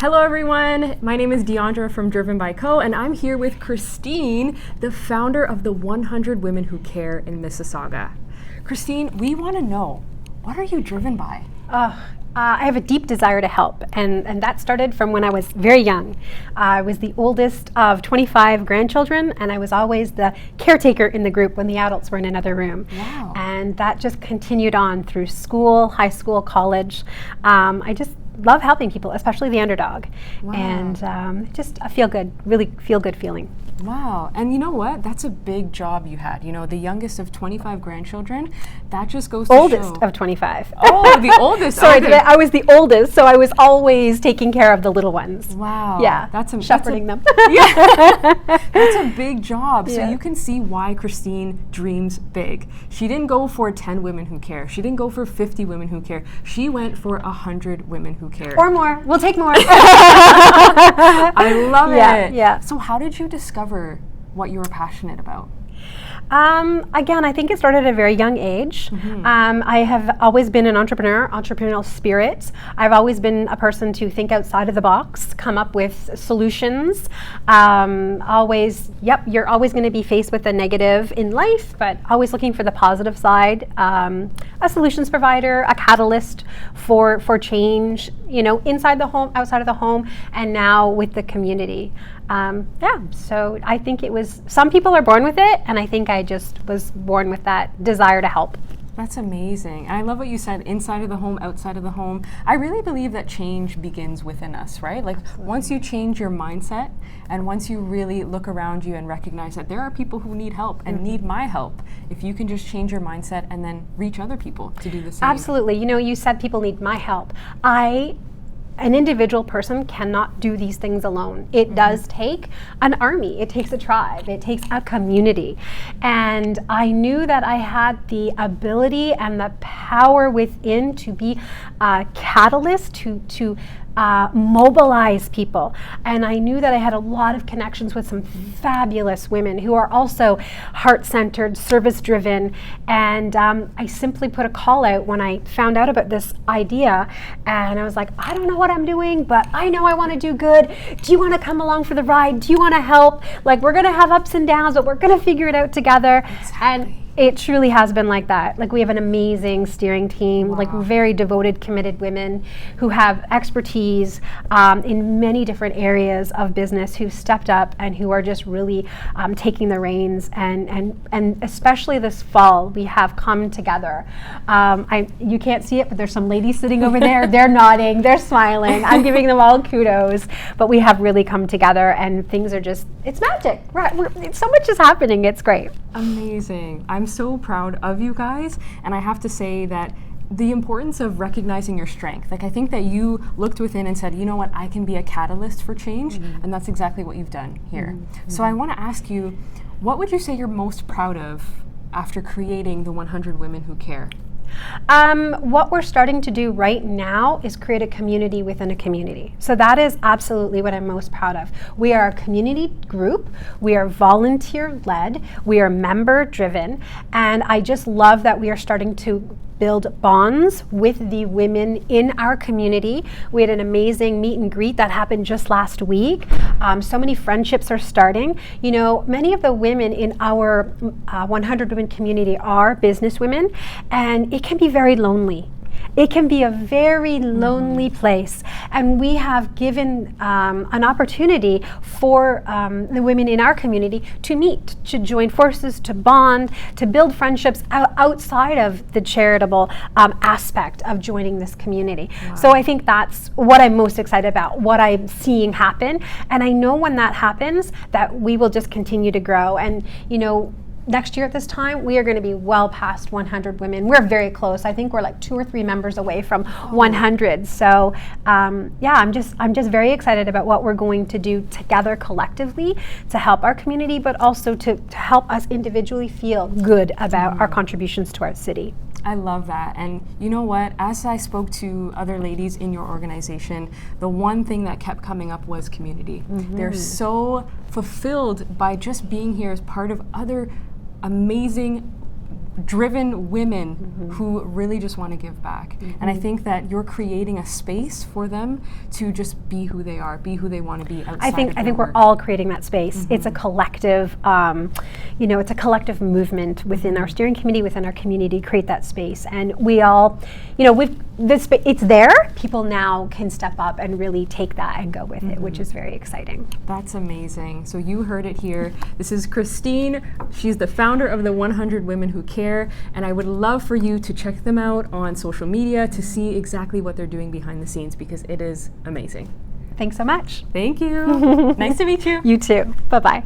Hello everyone, my name is Deandra from Driven by Co, and I'm here with Christine, the founder of the 100 Women Who Care in Mississauga. Christine, we want to know, what are you driven by? I have a deep desire to help, and that started from when I was very young. I was the oldest of 25 grandchildren, and I was always the caretaker in the group when the adults were in another room. Wow. And that just continued on through school, high school, college. I just love helping people, especially the underdog. Wow. And just a really feel good feeling. Wow, and you know what? That's a big job you had. You know, the youngest of 25 grandchildren, that just goes to Oldest show. of 25. Oh, the oldest. Sorry, okay. I was the oldest, so I was always taking care of the little ones. Wow. Yeah, shepherding them. Yeah. That's a big job. So Yeah. you can see why Christine dreams big. She didn't go for 10 women who care. She didn't go for 50 women who care. She went for 100 women who care. Or more. We'll take more. I love it. Yeah. So how did you discover what you were passionate about? Again, I think it started at a very young age. Mm-hmm. I have always been an entrepreneurial spirit. I've always been a person to think outside of the box, come up with solutions. You're always going to be faced with a negative in life, but always looking for the positive side. A solutions provider, a catalyst for change, inside the home, outside of the home, and now with the community. So I think some people are born with it, and I think I just was born with that desire to help. That's amazing. And I love what you said, inside of the home, outside of the home. I really believe that change begins within us, right? Like once you change your mindset and once you really look around you and recognize that there are people who need help and need my help, if you can just change your mindset and then reach other people to do the same. Absolutely. You said people need my help. An individual person cannot do these things alone. It does take an army, it takes a tribe, it takes a community. And I knew that I had the ability and the power within to be a catalyst to mobilize people. And I knew that I had a lot of connections with some fabulous women who are also heart-centered, service-driven. And I simply put a call out when I found out about this idea. And I was like, I don't know what I'm doing, but I know I want to do good. Do you want to come along for the ride? Do you want to help? Like, we're going to have ups and downs, but we're going to figure it out together. Exactly. And it truly has been like that. Like, we have an amazing steering team, like very devoted, committed women who have expertise in many different areas of business, who stepped up and who are just really taking the reins. And especially this fall, we have come together. You can't see it, but there's some ladies sitting over there. They're nodding, they're smiling. I'm giving them all kudos. But we have really come together, and things are just, it's magic. Right? So much is happening. It's great. Amazing. I'm so proud of you guys, and I have to say that the importance of recognizing your strength. Like, I think that you looked within and said, you know what, I can be a catalyst for change, and that's exactly what you've done here. So I want to ask you, what would you say you're most proud of after creating the 100 Women Who Care? What we're starting to do right now is create a community within a community. So that is absolutely what I'm most proud of. We are a community group, we are volunteer-led, we are member-driven, and I just love that we are starting to build bonds with the women in our community. We had an amazing meet and greet that happened just last week. So many friendships are starting. Many of the women in our 100 Women community are business women, and it can be very lonely. It can be a very lonely place, and we have given an opportunity for the women in our community to meet, to join forces, to bond, to build friendships outside of the charitable aspect of joining this community. Wow. So I think that's what I'm most excited about, what I'm seeing happen, and I know when that happens that we will just continue to grow. And next year at this time, we are going to be well past 100 women. We're very close. I think we're like 2 or 3 members away from 100. So, I'm just very excited about what we're going to do together collectively to help our community, but also to help us individually feel good about our contributions to our city. I love that. And you know what? As I spoke to other ladies in your organization, the one thing that kept coming up was community. They're so fulfilled by just being here as part of other amazing driven women who really just want to give back. And I think that you're creating a space for them to just be who they are, be who they want to be outside I think of their we're work. all creating that space. It's a collective, it's a collective movement within our steering committee, within our community, create that space. And we all, it's there. People now can step up and really take that and go with it, which is very exciting. That's amazing. So you heard it here. This is Christine. She's the founder of the 100 Women Who Care, and I would love for you to check them out on social media to see exactly what they're doing behind the scenes, because it is amazing. Thanks so much. Thank you. Nice to meet you. You too. Bye-bye.